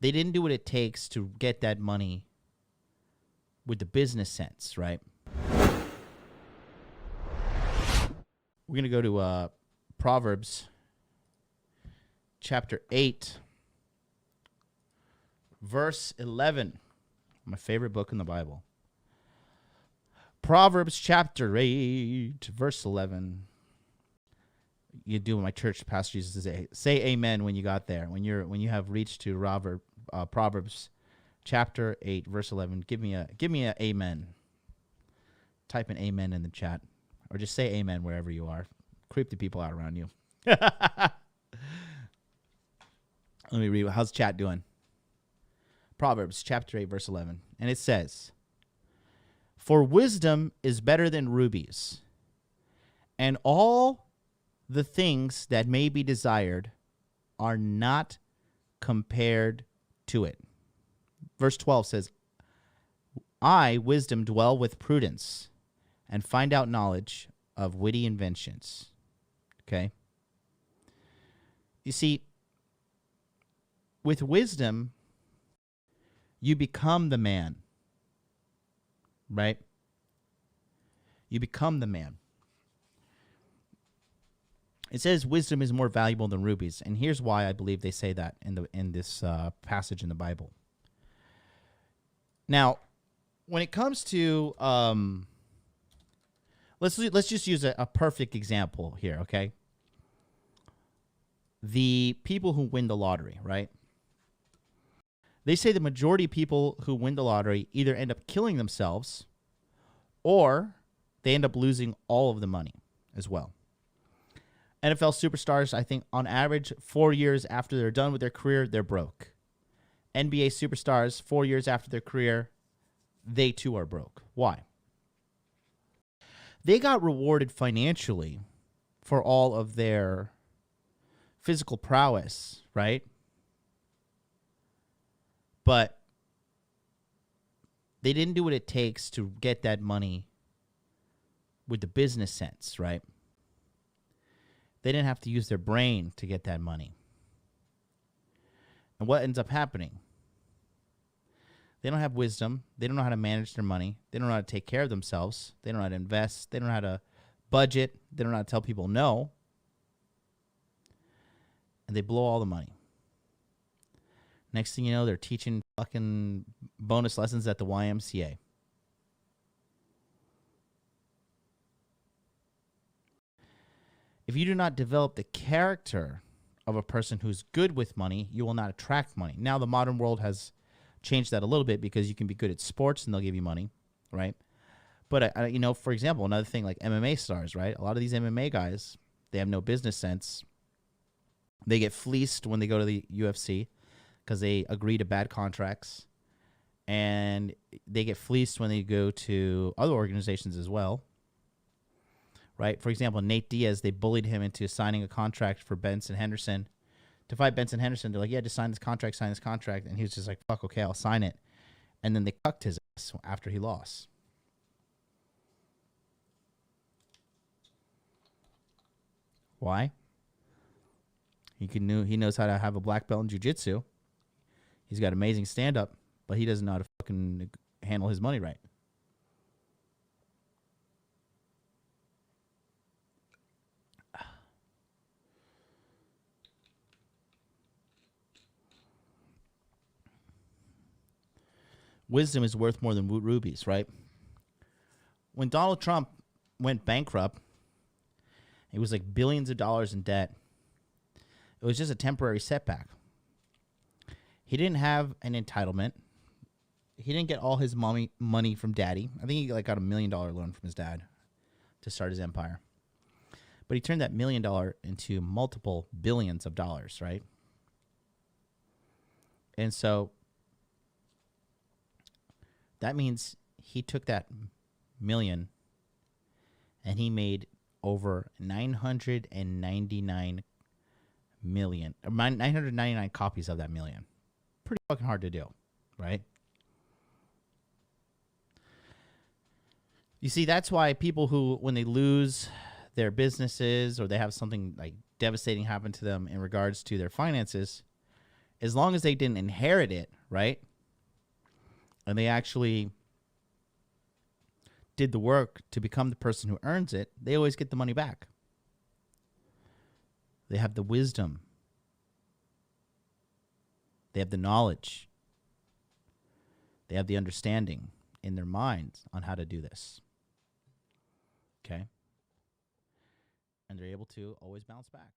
they didn't do what it takes to get that money with the business sense, right? We're going to go to Proverbs chapter 8, verse 11. My favorite book in the Bible. Proverbs chapter 8, verse 11. You do what my church pastor used to say. Say amen when you got there. When you have reached to Proverbs chapter 8, verse 11. Give me a amen. Type an amen in the chat. Or just say amen wherever you are. Creep the people out around you. Let me read. How's chat doing? Proverbs chapter 8, verse 11. And it says, "For wisdom is better than rubies, and all the things that may be desired are not compared to it." Verse 12 says, "I, wisdom, dwell with prudence, and find out knowledge of witty inventions." Okay? You see, with wisdom, you become the man. Right? You become the man. It says wisdom is more valuable than rubies, and here's why I believe they say that in this passage in the Bible. Now, when it comes to let's just use a perfect example here, okay? The people who win the lottery, right? They say the majority of people who win the lottery either end up killing themselves or they end up losing all of the money as well. NFL superstars, I think, on average, 4 years after they're done with their career, they're broke. NBA superstars, 4 years after their career, they too are broke. Why? They got rewarded financially for all of their physical prowess, right? But they didn't do what it takes to get that money with the business sense, right? They didn't have to use their brain to get that money. And what ends up happening? They don't have wisdom. They don't know how to manage their money. They don't know how to take care of themselves. They don't know how to invest. They don't know how to budget. They don't know how to tell people no. And they blow all the money. Next thing you know, they're teaching fucking bonus lessons at the YMCA. If you do not develop the character of a person who's good with money, you will not attract money. Now, the modern world has changed that a little bit because you can be good at sports and they'll give you money, right? But, for example, another thing like MMA stars, right? A lot of these MMA guys, they have no business sense. They get fleeced when they go to the UFC because they agree to bad contracts. And they get fleeced when they go to other organizations as well. Right? For example, Nate Diaz, they bullied him into signing a contract for Benson Henderson. To fight Benson Henderson, they're like, yeah, just sign this contract. And he was just like, fuck, okay, I'll sign it. And then they cucked his ass after he lost. Why? He knows how to have a black belt in jiu-jitsu. He's got amazing stand-up, but he doesn't know how to fucking handle his money right. Wisdom is worth more than rubies, right? When Donald Trump went bankrupt, it was like billions of dollars in debt. It was just a temporary setback. He didn't have an entitlement. He didn't get all his money from daddy. I think he got $1 million loan from his dad to start his empire. But he turned that $1 million into multiple billions of dollars, right? And so that means he took that million and he made over 999 copies of that million. Pretty fucking hard to do, right? You see, that's why people who, when they lose their businesses or they have something like devastating happen to them in regards to their finances, as long as they didn't inherit it, right? And they actually did the work to become the person who earns it, they always get the money back. They have the wisdom. They have the knowledge. They have the understanding in their minds on how to do this. Okay? And they're able to always bounce back.